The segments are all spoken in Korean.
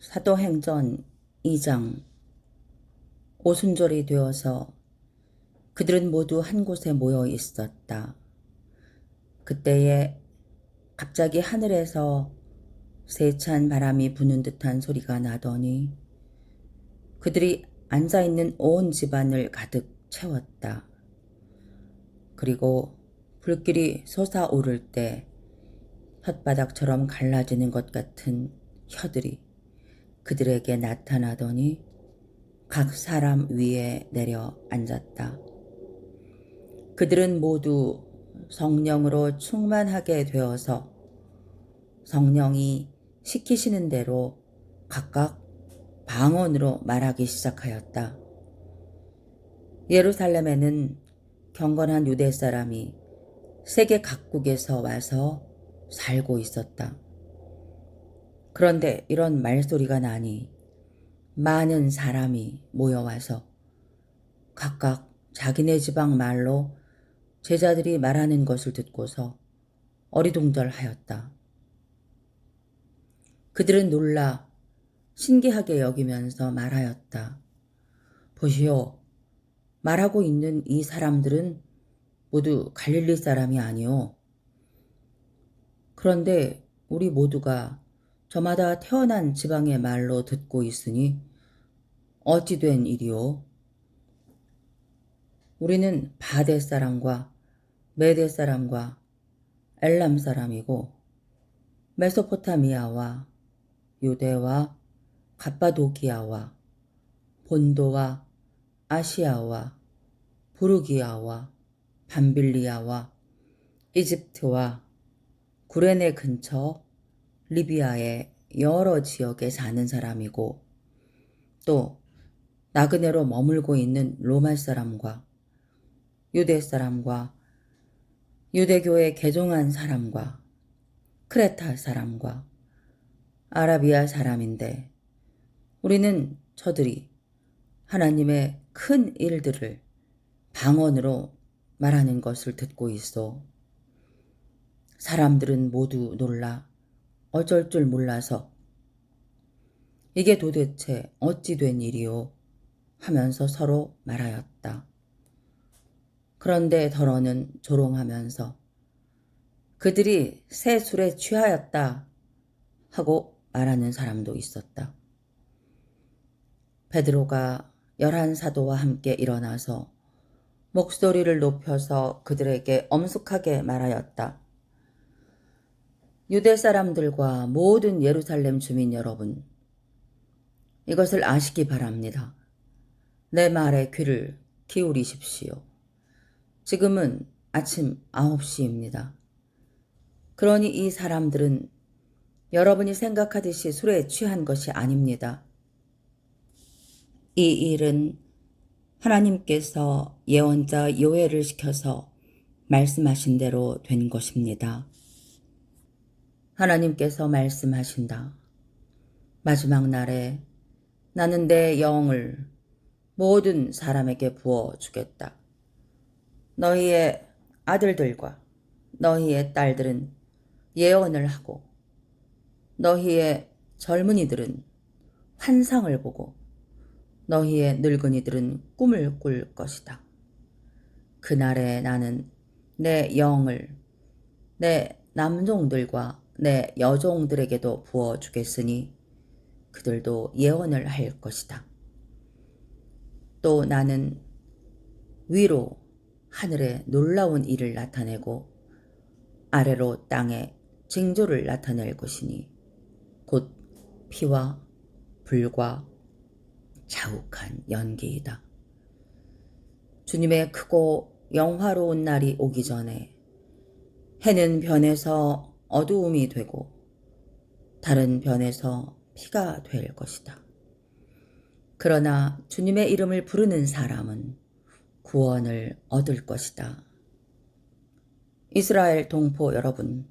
사도행전 2장. 오순절이 되어서 그들은 모두 한 곳에 모여 있었다. 그때에 갑자기 하늘에서 세찬 바람이 부는 듯한 소리가 나더니 그들이 앉아있는 온 집안을 가득 채웠다. 그리고 불길이 솟아오를 때 혓바닥처럼 갈라지는 것 같은 혀들이 그들에게 나타나더니 각 사람 위에 내려 앉았다. 그들은 모두 성령으로 충만하게 되어서 성령이 시키시는 대로 각각 방언으로 말하기 시작하였다. 예루살렘에는 경건한 유대 사람이 세계 각국에서 와서 살고 있었다. 그런데 이런 말소리가 나니 많은 사람이 모여와서 각각 자기네 지방 말로 제자들이 말하는 것을 듣고서 어리둥절하였다. 그들은 놀라 신기하게 여기면서 말하였다. 보시오, 말하고 있는 이 사람들은 모두 갈릴리 사람이 아니오. 그런데 우리 모두가 저마다 태어난 지방의 말로 듣고 있으니 어찌 된 일이오? 우리는 바데 사람과 메데 사람과 엘람 사람이고 메소포타미아와 유대와 갑바도기아와 본도와 아시아와 부르기아와 밤빌리아와 이집트와 구레네 근처 리비아의 여러 지역에 사는 사람이고 또 나그네로 머물고 있는 로마 사람과 유대 사람과 유대교에 개종한 사람과 크레타 사람과 아라비아 사람인데 우리는 저들이 하나님의 큰 일들을 방언으로 말하는 것을 듣고 있어. 사람들은 모두 놀라 어쩔 줄 몰라서 이게 도대체 어찌 된 일이오 하면서 서로 말하였다. 그런데 더러는 조롱하면서 그들이 새 술에 취하였다 하고 말하는 사람도 있었다. 베드로가 11사도와 함께 일어나서 목소리를 높여서 그들에게 엄숙하게 말하였다. 유대 사람들과 모든 예루살렘 주민 여러분, 이것을 아시기 바랍니다. 내 말에 귀를 기울이십시오. 지금은 아침 9시입니다. 그러니 이 사람들은 여러분이 생각하듯이 술에 취한 것이 아닙니다. 이 일은 하나님께서 예언자 요엘을 시켜서 말씀하신 대로 된 것입니다. 하나님께서 말씀하신다. 마지막 날에 나는 내 영을 모든 사람에게 부어주겠다. 너희의 아들들과 너희의 딸들은 예언을 하고 너희의 젊은이들은 환상을 보고 너희의 늙은이들은 꿈을 꿀 것이다. 그날에 나는 내 영을 내 남종들과 내 여종들에게도 부어주겠으니 그들도 예언을 할 것이다. 또 나는 위로 하늘에 놀라운 일을 나타내고 아래로 땅에 징조를 나타낼 것이니 곧 피와 불과 자욱한 연기이다. 주님의 크고 영화로운 날이 오기 전에 해는 변해서 어두움이 되고 다른 변해서 피가 될 것이다. 그러나 주님의 이름을 부르는 사람은 구원을 얻을 것이다. 이스라엘 동포 여러분,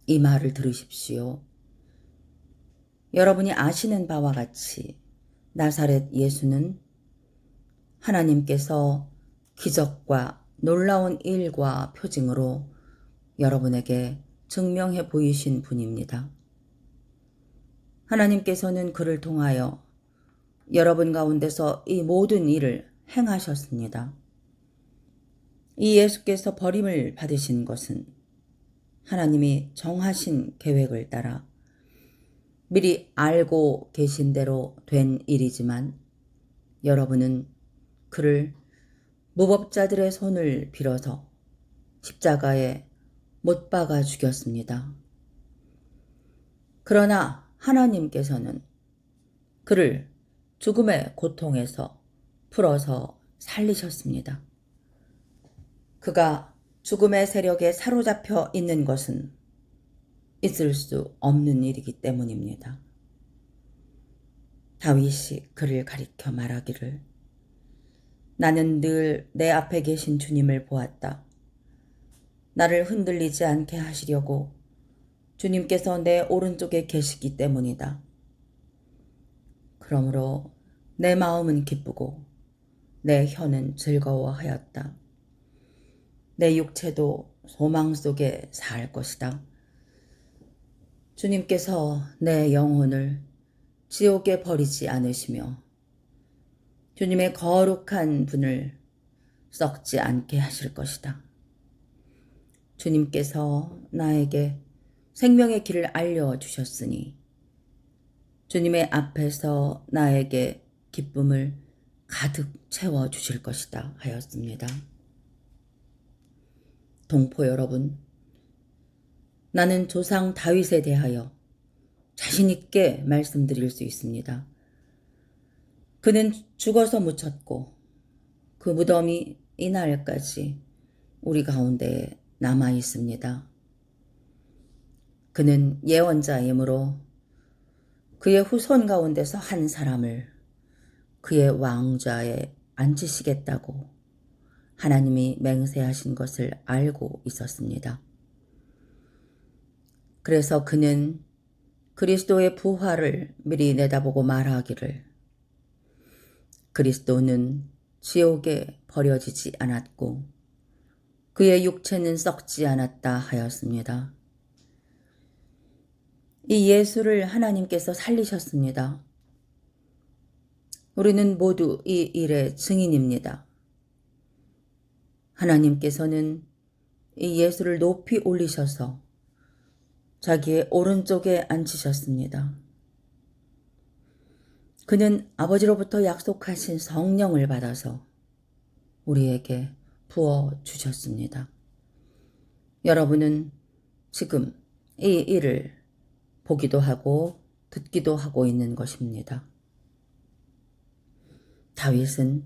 이 말을 들으십시오. 여러분이 아시는 바와 같이 나사렛 예수는 하나님께서 기적과 놀라운 일과 표징으로 여러분에게 증명해 보이신 분입니다. 하나님께서는 그를 통하여 여러분 가운데서 이 모든 일을 행하셨습니다. 이 예수께서 버림을 받으신 것은 하나님이 정하신 계획을 따라 미리 알고 계신 대로 된 일이지만 여러분은 그를 무법자들의 손을 빌어서 십자가에 못 박아 죽였습니다. 그러나 하나님께서는 그를 죽음의 고통에서 풀어서 살리셨습니다. 그가 죽음의 세력에 사로잡혀 있는 것은 있을 수 없는 일이기 때문입니다. 다윗이 그를 가리켜 말하기를 나는 늘 내 앞에 계신 주님을 보았다. 나를 흔들리지 않게 하시려고 주님께서 내 오른쪽에 계시기 때문이다. 그러므로 내 마음은 기쁘고 내 혀는 즐거워하였다. 내 육체도 소망 속에 살 것이다. 주님께서 내 영혼을 지옥에 버리지 않으시며 주님의 거룩한 분을 썩지 않게 하실 것이다. 주님께서 나에게 생명의 길을 알려주셨으니 주님의 앞에서 나에게 기쁨을 가득 채워주실 것이다 하였습니다. 동포 여러분, 나는 조상 다윗에 대하여 자신 있게 말씀드릴 수 있습니다. 그는 죽어서 묻혔고 그 무덤이 이날까지 우리 가운데에 남아 있습니다. 그는 예언자이므로 그의 후손 가운데서 한 사람을 그의 왕좌에 앉히시겠다고 하나님이 맹세하신 것을 알고 있었습니다. 그래서 그는 그리스도의 부활을 미리 내다보고 말하기를 그리스도는 지옥에 버려지지 않았고 그의 육체는 썩지 않았다 하였습니다. 이 예수를 하나님께서 살리셨습니다. 우리는 모두 이 일의 증인입니다. 하나님께서는 이 예수를 높이 올리셔서 자기의 오른쪽에 앉히셨습니다. 그는 아버지로부터 약속하신 성령을 받아서 우리에게 부어주셨습니다. 여러분은 지금 이 일을 보기도 하고 듣기도 하고 있는 것입니다. 다윗은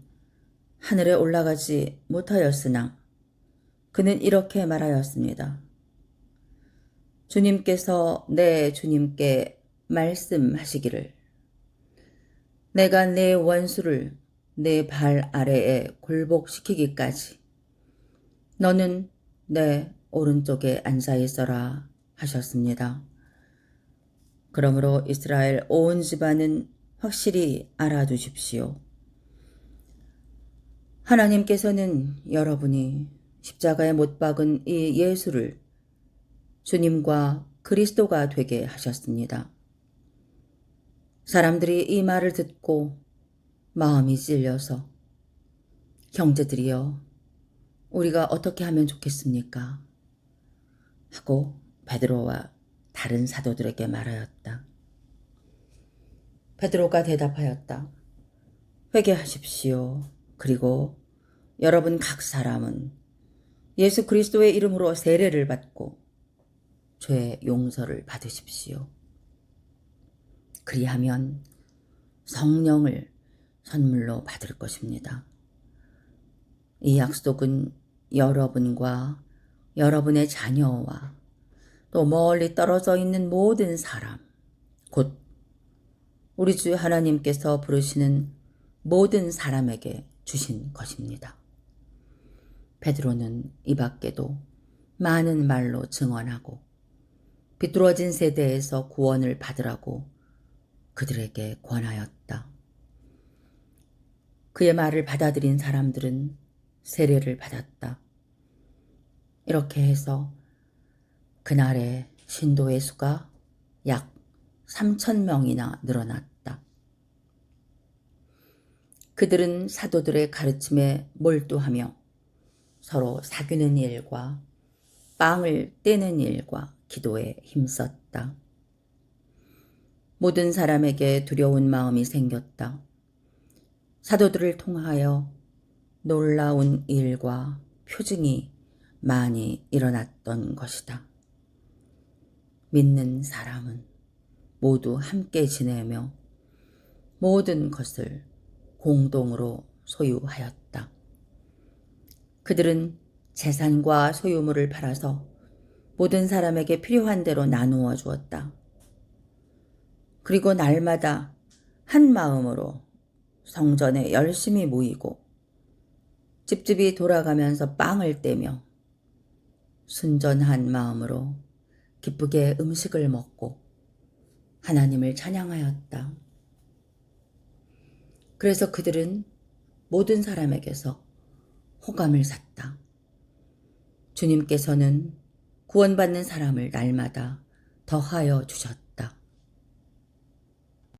하늘에 올라가지 못하였으나 그는 이렇게 말하였습니다. 주님께서 내 주님께 말씀하시기를 내가 내 원수를 내 발 아래에 굴복시키기까지 너는 내 오른쪽에 앉아 있어라 하셨습니다. 그러므로 이스라엘 온 집안은 확실히 알아두십시오. 하나님께서는 여러분이 십자가에 못 박은 이 예수를 주님과 그리스도가 되게 하셨습니다. 사람들이 이 말을 듣고 마음이 찔려서 형제들이여 우리가 어떻게 하면 좋겠습니까? 하고 베드로와 다른 사도들에게 말하였다. 베드로가 대답하였다. 회개하십시오. 그리고 여러분 각 사람은 예수 그리스도의 이름으로 세례를 받고 죄 용서를 받으십시오. 그리하면 성령을 선물로 받을 것입니다. 이 약속은 여러분과 여러분의 자녀와 또 멀리 떨어져 있는 모든 사람, 곧 우리 주 하나님께서 부르시는 모든 사람에게 주신 것입니다. 베드로는 이 밖에도 많은 말로 증언하고 비뚤어진 세대에서 구원을 받으라고 그들에게 권하였다. 그의 말을 받아들인 사람들은 세례를 받았다. 이렇게 해서 그날의 신도의 수가 약 3,000명이나 늘어났다. 그들은 사도들의 가르침에 몰두하며 서로 사귀는 일과 빵을 떼는 일과 기도에 힘썼다. 모든 사람에게 두려운 마음이 생겼다. 사도들을 통하여 놀라운 일과 표징이 많이 일어났던 것이다. 믿는 사람은 모두 함께 지내며 모든 것을 공동으로 소유하였다. 그들은 재산과 소유물을 팔아서 모든 사람에게 필요한 대로 나누어 주었다. 그리고 날마다 한 마음으로 성전에 열심히 모이고 집집이 돌아가면서 빵을 떼며 순전한 마음으로 기쁘게 음식을 먹고 하나님을 찬양하였다. 그래서 그들은 모든 사람에게서 호감을 샀다. 주님께서는 구원받는 사람을 날마다 더하여 주셨다.